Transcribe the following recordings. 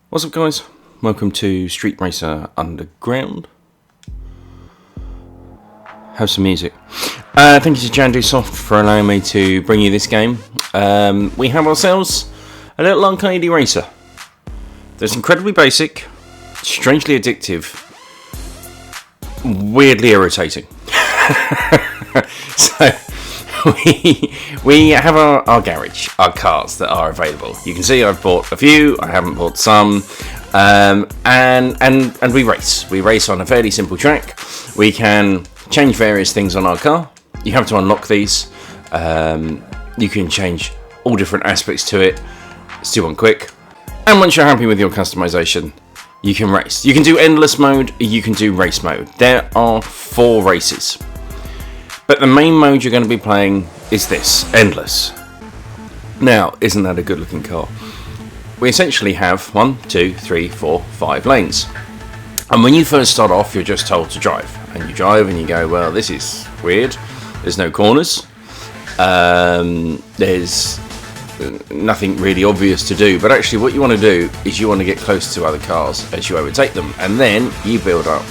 What's up, guys? Welcome to Street Racer Underground. Have some music. Thank you to JanduSoft for allowing me to bring you this game. We have ourselves a little arcadey racer that's incredibly basic, strangely addictive, weirdly irritating. So we have our garage, our cars that are available. You can see I've bought a few, I haven't bought some, and we race. We race on a fairly simple track. We can change various things on our car. You have to unlock these. You can change all different aspects to it. Let's do one quick. And once you're happy with your customization, you can race. You can do endless mode, you can do race mode. There are 4 races. But the main mode you're going to be playing is this, endless. Now, isn't that a good looking car? We essentially have 1, 2, 3, 4, 5 lanes. And when you first start off, you're just told to drive. And you drive and you go, well, this is weird. There's no corners. There's nothing really obvious to do. But actually what you want to do is you want to get close to other cars as you overtake them. And then you build up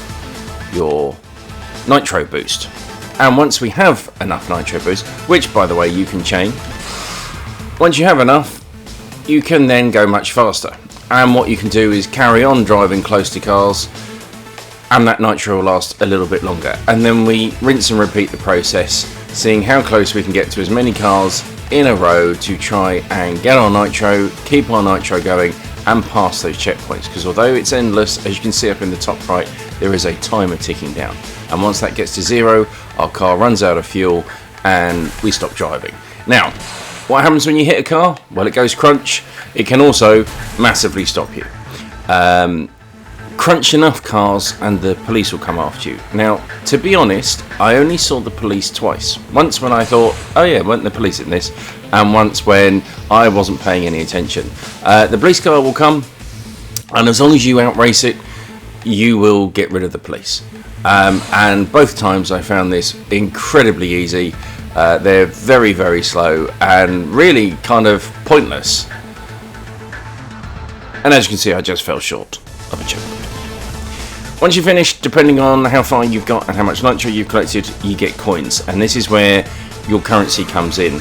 your nitro boost. And once we have enough nitro boost, which by the way you can chain, once you have enough, you can then go much faster. And what you can do is carry on driving close to cars, and that nitro will last a little bit longer. And then we rinse and repeat the process, seeing how close we can get to as many cars in a row to try and get our nitro, keep our nitro going, and pass those checkpoints. Because although it's endless, as you can see up in the top right, there is a timer ticking down. And once that gets to 0, our car runs out of fuel and we stop driving. Now, what happens when you hit a car? Well, it goes crunch. It can also massively stop you. Crunch enough cars and the police will come after you. Now, to be honest, I only saw the police twice. Once when I thought, oh yeah, weren't the police in this? And once when I wasn't paying any attention. The police car will come, and as long as you outrace it, you will get rid of the police. And both times I found this incredibly easy. They're very, very slow and really kind of pointless. And as you can see, I just fell short of a checkpoint. Once you finish, depending on how far you've got and how much nitro you've collected, you get coins. And this is where your currency comes in.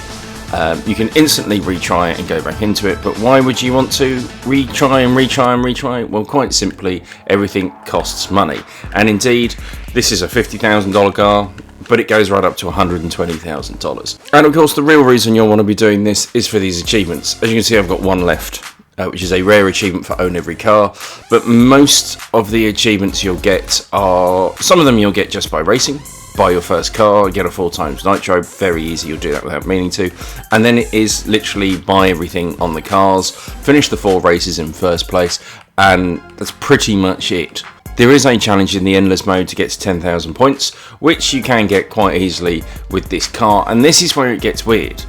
You can instantly retry and go back into it, but why would you want to retry and retry and retry? Well, quite simply, everything costs money. And indeed, this is a $50,000 car, but it goes right up to $120,000. And of course, the real reason you'll want to be doing this is for these achievements. As you can see, I've got one left, which is a rare achievement for Own Every Car. But most of the achievements you'll get are, some of them you'll get just by racing. Buy your first car, get a 4 times nitro, very easy, you'll do that without meaning to. And then it is literally buy everything on the cars, finish the 4 races in first place, and that's pretty much it. There is a challenge in the endless mode to get to 10,000 points, which you can get quite easily with this car, and this is where it gets weird.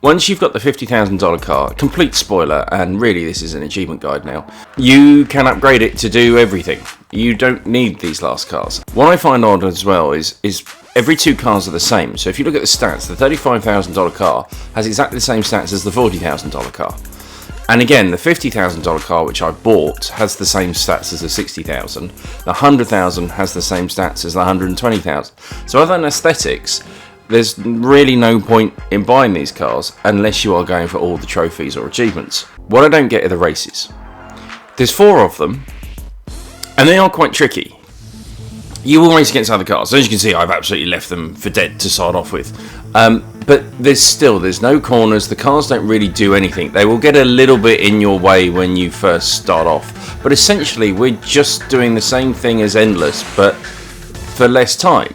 Once you've got the $50,000 car, complete spoiler, and really this is an achievement guide now, you can upgrade it to do everything. You don't need these last cars. What I find odd as well is every 2 cars are the same. So if you look at the stats, the $35,000 car has exactly the same stats as the $40,000 car. And again, the $50,000 car, which I bought, has the same stats as the $60,000. The $100,000 has the same stats as the $120,000. So other than aesthetics, there's really no point in buying these cars unless you are going for all the trophies or achievements. What I don't get are the races. There's 4 of them, and they are quite tricky. You will race against other cars. As you can see, I've absolutely left them for dead to start off with. But there's no corners. The cars don't really do anything. They will get a little bit in your way when you first start off. But essentially, we're just doing the same thing as Endless, but for less time.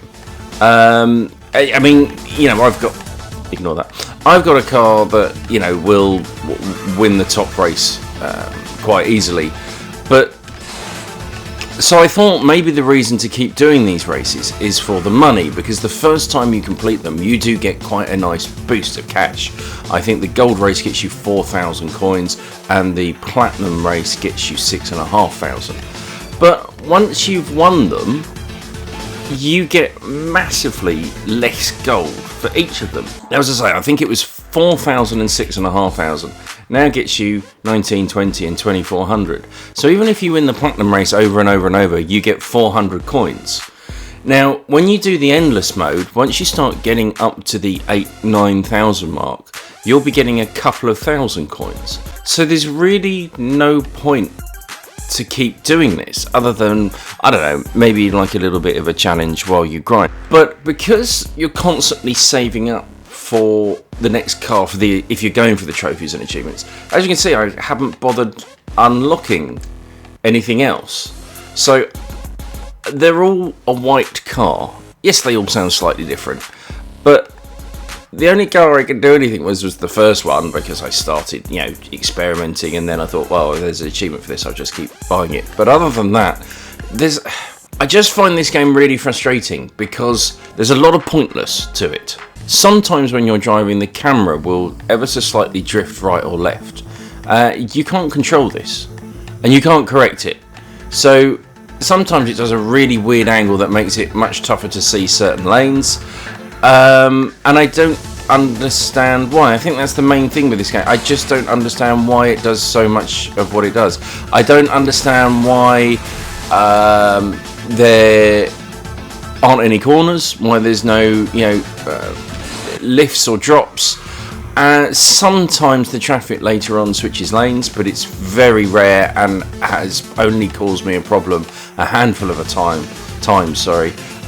I mean, you know, ignore that. I've got a car that, you know, will win the top race quite easily. But so I thought maybe the reason to keep doing these races is for the money, because the first time you complete them, you do get quite a nice boost of cash. I think the gold race gets you 4,000 coins, and the platinum race gets you 6,500. But once you've won them, you get massively less gold for each of them. Now, as I say, I think it was 4,000 and 6,500. Now gets you 1920 and 2400. So even if you win the platinum race over and over and over, you get 400 coins. Now, when you do the endless mode, once you start getting up to the 9,000 mark, you'll be getting a couple of thousand coins. So there's really no point to keep doing this other than, I don't know, maybe like a little bit of a challenge while you grind. But because you're constantly saving up for the next car for if you're going for the trophies and achievements, as you can see, I haven't bothered unlocking anything else. So they're all a white car. Yes, they all sound slightly different, but the only car I could do anything was the first one, because I started, experimenting, and then I thought, well, there's an achievement for this, I'll just keep buying it. But other than that, I just find this game really frustrating because there's a lot of pointless to it. Sometimes when you're driving, the camera will ever so slightly drift right or left. You can't control this, and you can't correct it. So sometimes it does a really weird angle that makes it much tougher to see certain lanes. And I don't understand why. I think that's the main thing with this game. I just don't understand why it does so much of what it does. I don't understand why there aren't any corners, why there's no, lifts or drops. Sometimes the traffic later on switches lanes, but it's very rare and has only caused me a problem a handful of times.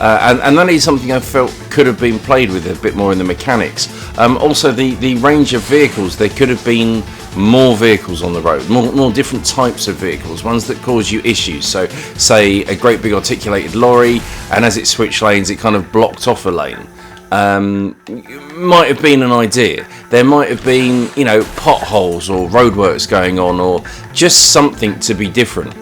And that is something I felt could have been played with a bit more in the mechanics. Also, the range of vehicles, there could have been more vehicles on the road, more different types of vehicles, ones that cause you issues. So, say a great big articulated lorry, and as it switched lanes, it kind of blocked off a lane. Might have been an idea. There might have been, potholes or roadworks going on, or just something to be different.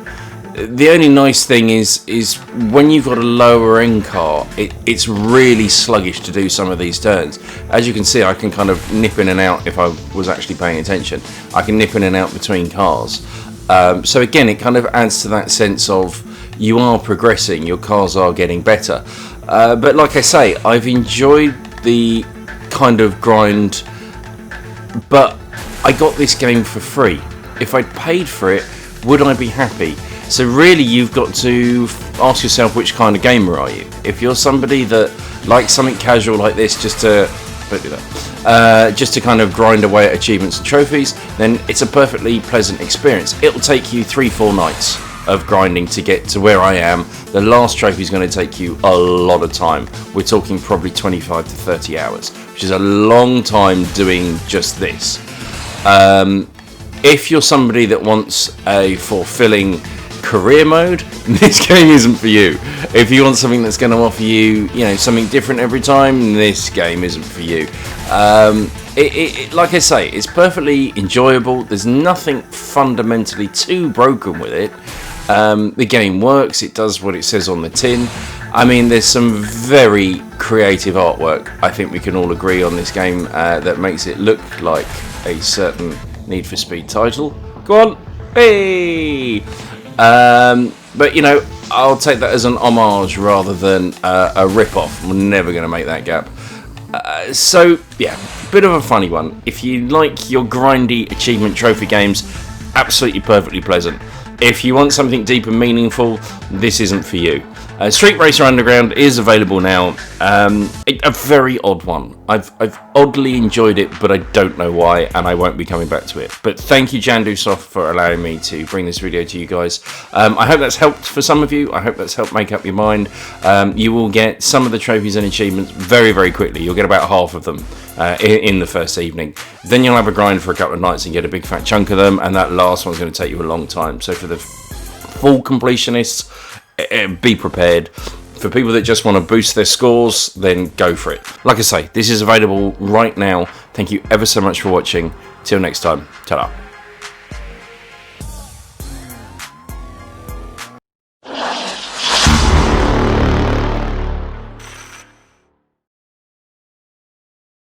The only nice thing is when you've got a lower end car, it's really sluggish to do some of these turns. As you can see, I can kind of nip in and out if I was actually paying attention. I can nip in and out between cars. So again, it kind of adds to that sense of you are progressing, your cars are getting better. But like I say, I've enjoyed the kind of grind, but I got this game for free. If I'd paid for it, would I be happy? So really, you've got to ask yourself, which kind of gamer are you? If you're somebody that likes something casual like this, just to kind of grind away at achievements and trophies, then it's a perfectly pleasant experience. It'll take you 3-4 nights of grinding to get to where I am. The last trophy is going to take you a lot of time. We're talking probably 25 to 30 hours, which is a long time doing just this. If you're somebody that wants a fulfilling career mode, this game isn't for you. If you want something that's going to offer you, something different every time, this game isn't for you. Like I say, it's perfectly enjoyable. There's nothing fundamentally too broken with it. The game works. It does what it says on the tin. I mean, there's some very creative artwork, I think we can all agree, on this game that makes it look like a certain Need for Speed title. Go on, hey! But I'll take that as an homage rather than a rip-off. We're never going to make that gap. So yeah, bit of a funny one. If you like your grindy achievement trophy games, absolutely perfectly pleasant. If you want something deep and meaningful, this isn't for you. Street Racer Underground is available now. A very odd one. I've oddly enjoyed it, but I don't know why, and I won't be coming back to it. But thank you, JanduSoft, for allowing me to bring this video to you guys. I hope that's helped for some of you. I hope that's helped make up your mind. You will get some of the trophies and achievements very, very quickly. You'll get about half of them in the first evening. Then you'll have a grind for a couple of nights and get a big fat chunk of them, and that last one's going to take you a long time. So for the full completionists, be prepared. For people that just want to boost their scores, then go for it. Like I say, this is available right now. Thank you ever so much for watching. Till next time, ta-ra.